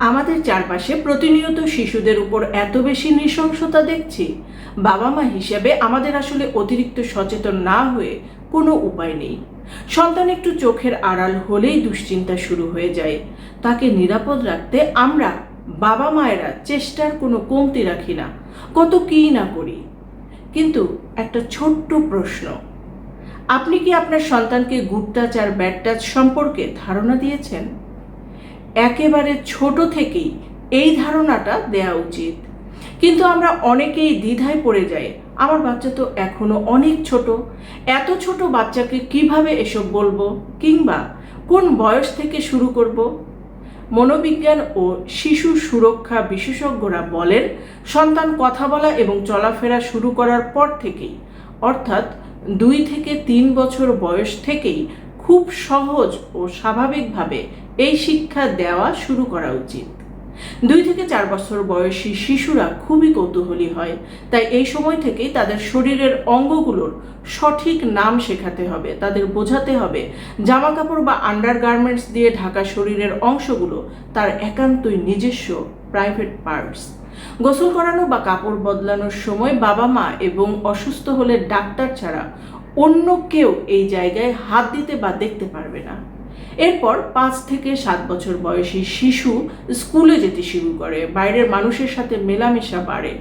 আমাদের চারপাশে প্রতিনিয়ত শিশুদের উপর এত বেশি নৃশংসতা দেখছি, বাবা মা হিসেবে আমাদের আসলে অতিরিক্ত সচেতন না হয়ে কোনো উপায় নেই। সন্তান একটু চোখের আড়াল হলেই দুশ্চিন্তা শুরু হয়ে যায়। তাকে নিরাপদ রাখতে আমরা বাবা মায়েরা চেষ্টার কোনো কমতি রাখি না, কত কী না করি। কিন্তু একটা ছোট্ট প্রশ্ন, আপনি কি আপনার সন্তানকে গুড টাচ আর ব্যাড টাচ সম্পর্কে ধারণা দিয়েছেন? একেবারে ছোট থেকেই এই ধারণাটা দেওয়া উচিত। কিন্তু আমরা অনেকেই দ্বিধায় পড়ে যাই, আমার বাচ্চা তো এখনো অনেক ছোট, এত ছোট বাচ্চাকে কিভাবে এসব বলবো, কিংবা কোন বয়স থেকে শুরু করব। মনোবিজ্ঞান ও শিশু সুরক্ষা বিশেষজ্ঞরা বলেন, সন্তান কথা বলা এবং চলাফেরা শুরু করার পর থেকেই, অর্থাৎ 2 থেকে 3 বছর বয়স থেকেই খুব সহজ ও স্বাভাবিকভাবে এই শিক্ষা দেওয়া শুরু করা উচিত। 2 থেকে 4 বছর বয়সী শিশুরা খুবই কৌতূহলী হয়, তাই এই সময় থেকেই তাদের শরীরের অঙ্গগুলোর সঠিক নাম শেখাতে হবে। তাদের বোঝাতে হবে জামা কাপড় বা আন্ডারগার্মেন্টস দিয়ে ঢাকা শরীরের অংশগুলো তার একান্তই নিজস্ব প্রাইভেট পার্টস। গোসল করানো বা কাপড় বদলানোর সময় বাবা মা এবং অসুস্থ হলে ডাক্তার ছাড়া অন্য কেউ এই জায়গায় হাত দিতে বা দেখতে পারবে না। এরপর 5 থেকে 7 বছর বয়সী শিশু স্কুলে যেতে শুরু করে, বাইরের মানুষের সাথে মেলামেশা বাড়ে।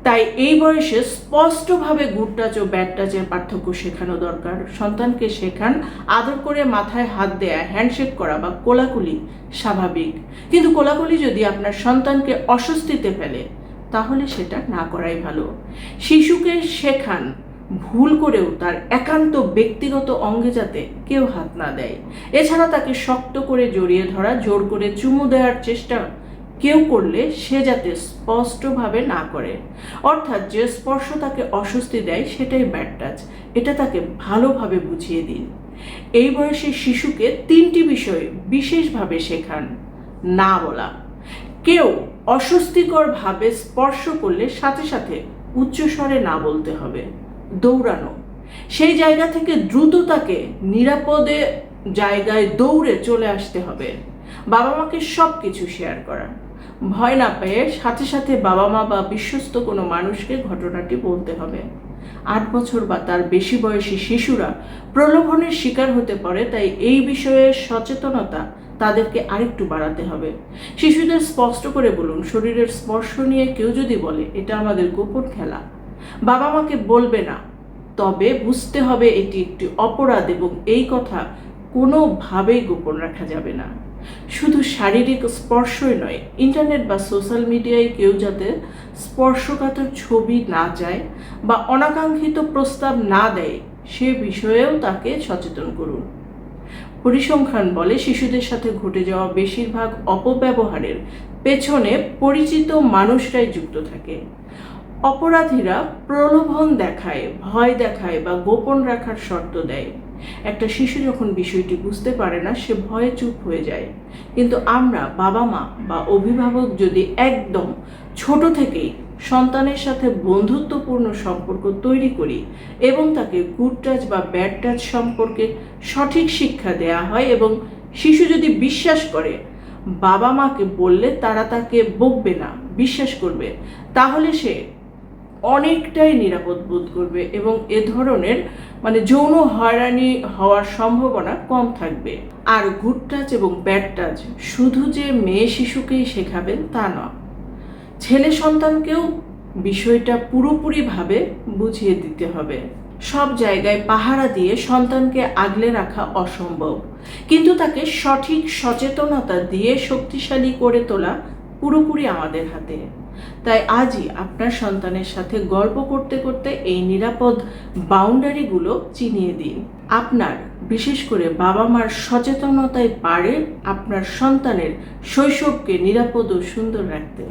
তাই এই বয়সে স্পষ্টভাবে গুড টাচ ও ব্যাড টাচের পার্থক্য শেখানো দরকার। সন্তানকে শেখান আদর করে মাথায় হাত দেয়া, হ্যান্ডশেক করা বা কোলাকুলি স্বাভাবিক, কিন্তু কোলাকুলি যদি আপনার সন্তানকে অস্বস্তিতে ফেলে তাহলে সেটা না করাই ভালো। শিশুকে শেখান ভুল করেও তার একান্ত ব্যক্তিগত অঙ্গে যাতে কেউ হাত না দেয়। এছাড়া তাকে শক্ত করে জড়িয়ে ধরা, জোর করে চুমু দেওয়ার চেষ্টা কেউ করলে সে যাতে স্পষ্টভাবে না করে, অর্থাৎ যে স্পর্শ তাকে অস্বস্তি দেয় সেটাই ব্যাড টাচ, এটা তাকে ভালোভাবে বুঝিয়ে দিন। এই বয়সে শিশুকে 3টি বিষয় বিশেষভাবে শেখান। না বলা, কেউ অস্বস্তিকরভাবে স্পর্শ করলে সাথে সাথে উচ্চস্বরে না বলতে হবে। দৌড়ানো, সেই জায়গা থেকে দ্রুত তাকে নিরাপদে জায়গায় দৌড়ে চলে আসতে হবে। বাবা মাকে সব কিছু শেয়ার করা, ভয় না পেয়ে সাথে সাথে বাবা মা বা বিশ্বস্ত কোনো মানুষকে ঘটনাটি বলতে হবে। 8 বছর বা তার বেশি বয়সী শিশুরা প্রলোভনের শিকার হতে পারে, তাই এই বিষয়ে সচেতনতা তাদেরকে আরেকটু বাড়াতে হবে। শিশুদের স্পষ্ট করে বলুন, শরীরের স্পর্শ নিয়ে কেউ যদি বলে এটা আমাদের গোপন খেলা, বাবা মাকে বলবে না, তবে বুঝতে হবে এটি একটি অপরাধ এবং এই কথা কোনোভাবেই গোপন রাখা যাবে না। শুধু শারীরিক স্পর্শই নয়, ইন্টারনেট বা সোশ্যাল মিডিয়ায় কেউ যাতে স্পর্শকাতর ছবি না চায় বা অনাকাঙ্ক্ষিত প্রস্তাব না দেয় সে বিষয়েও তাকে সচেতন করুন। পরিসংখ্যান বলে, শিশুদের সাথে ঘটে যাওয়া বেশিরভাগ অপব্যবহারের পেছনে পরিচিত মানুষরাই যুক্ত থাকে। অপরাধীরা প্রলোভন দেখায়, ভয় দেখায় বা গোপন রাখার শর্ত দেয়। একটা শিশু যখন বিষয়টি বুঝতে পারে না সে ভয়ে চুপ হয়ে যায়। কিন্তু আমরা বাবা মা বা অভিভাবক যদি একদম ছোট থেকেই সন্তানের সাথে বন্ধুত্বপূর্ণ সম্পর্ক তৈরি করি এবং তাকে গুড টাচ বা ব্যাড টাচ সম্পর্কে সঠিক শিক্ষা দেয়া হয় এবং শিশু যদি বিশ্বাস করে বাবা মাকে বললে তারা তাকে বকবে না, বিশ্বাস করবে, তাহলে সে অনেকটাই নিরাপদ বোধ করবে এবং এ ধরনের যৌন হয়রানি হওয়ার সম্ভাবনা কম থাকবে। আর গুড টাচ এবং ব্যাড টাচ শুধু যে মেয়ে শিশুকেই শেখাবেন তা নয়, ছেলে সন্তানকেও বিষয়টা পুরোপুরিভাবে বুঝিয়ে দিতে হবে। সব জায়গায় পাহারা দিয়ে সন্তানকে আগলে রাখা অসম্ভব, কিন্তু তাকে সঠিক সচেতনতা দিয়ে শক্তিশালী করে তোলা পুরোপুরি আমাদের হাতে। তাই আজই আপনার সন্তানের সাথে গল্প করতে করতে এই নিরাপদ বাউন্ডারিগুলো চিনিয়ে দিন। আপনার, বিশেষ করে বাবা মার সচেতনতাই পারে আপনার সন্তানের শৈশবকে নিরাপদ ও সুন্দর রাখতে।